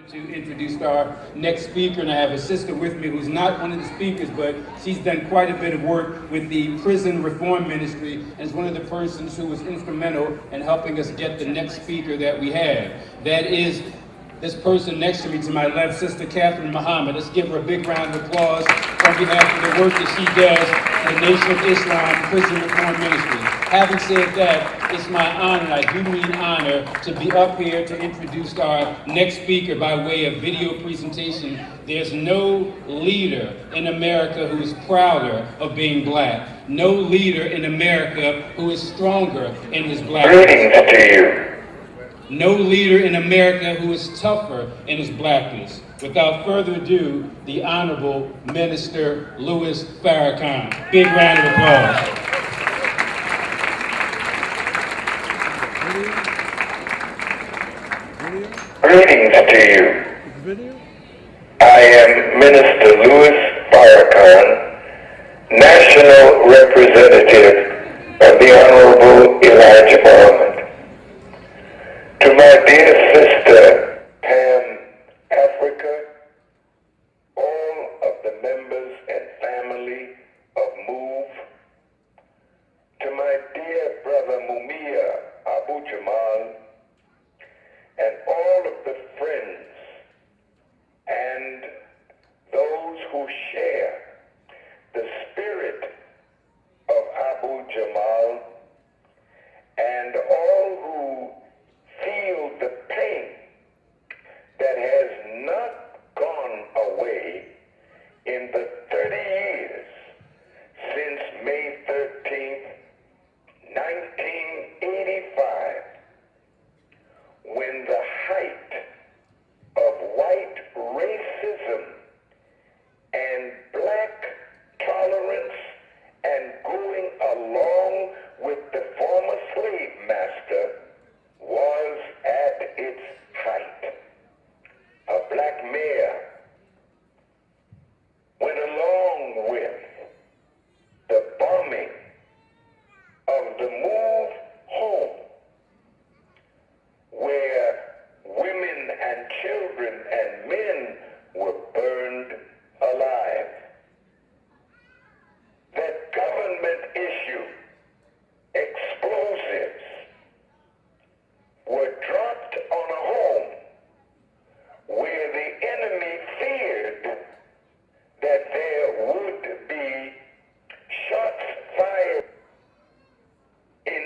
To introduce our next speaker, and I have a sister with me who's not one of the speakers, but she's done quite a bit of work with the prison reform ministry and is one of the persons who was instrumental in helping us get the next speaker that we have. That is this person next to me, to my left, Sister Catherine Muhammad. Let's give her a big round of applause on behalf of the work that she does in the Nation of Islam Prison Reform Ministry. Having said that, it's my honor, and I do mean honor, to be up here to introduce our next speaker by way of video presentation. There's no leader in America who is prouder of being black. No leader in America who is stronger in his blackness. Greetings to you. No leader in America who is tougher in his blackness. Without further ado, the Honorable Minister Louis Farrakhan. Big round of applause. Greetings to you. I am Minister Louis Farrakhan, National Representative of the Honorable Elijah Muhammad. To my dear sister, Pam Africa, all of the members and family of MOVE, to my dear brother Mumia Abu Jamal, and all of the friends and those who share the spirit of Abu Jamal, and all who feel the pain that has not gone away in the 30 years since May 13th, 1985, when the height of white racism and black tolerance and going along with the former slave master was at its height. A black mayor went along with the bombing of the MOVE home, where women and children and men were burned alive. That government issue, explosives, were dropped on a home where the enemy feared that there would be shots fired in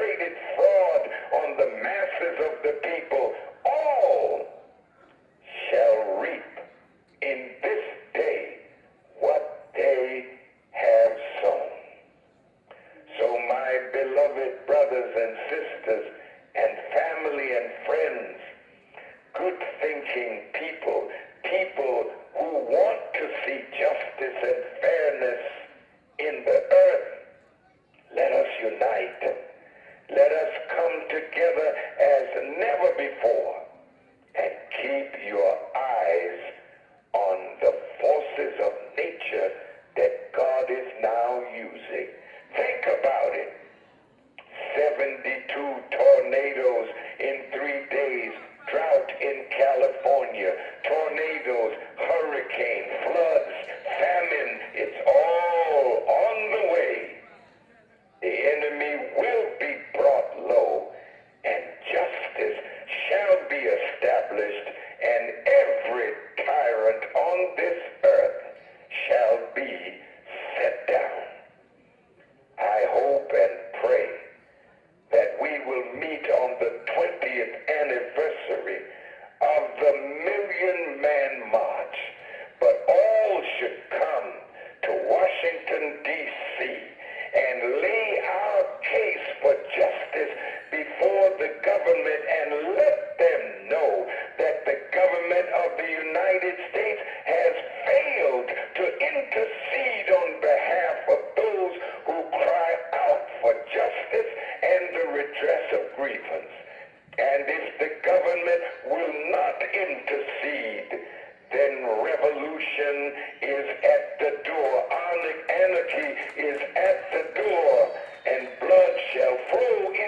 perpetrated fraud on the masses of the people, all shall reap in this day what they have sown. So my beloved brothers and sisters and family and friends, good thinking people, people who want to see justice and fairness in the earth, let us unite. Let us come together as never before and keep your eyes on the forces of nature that God is now using. Think about it. 72 tornadoes in 3 days, drought in California, tornadoes, hurricane, floods, famine, it's all on the way. The enemy will be brought low, and justice shall be established, and every tyrant on this earth shall be set down. I hope and pray that we will meet on the 20th anniversary of the Million Man March, but all should come to Washington, D.C., and lay our case for justice before the government and let them know that the government of the United States has failed to intercede on behalf of those who cry out for justice and the redress of grievance. And if the government will not intercede, then revolution is at the door, anarchy is at the door, and blood shall flow in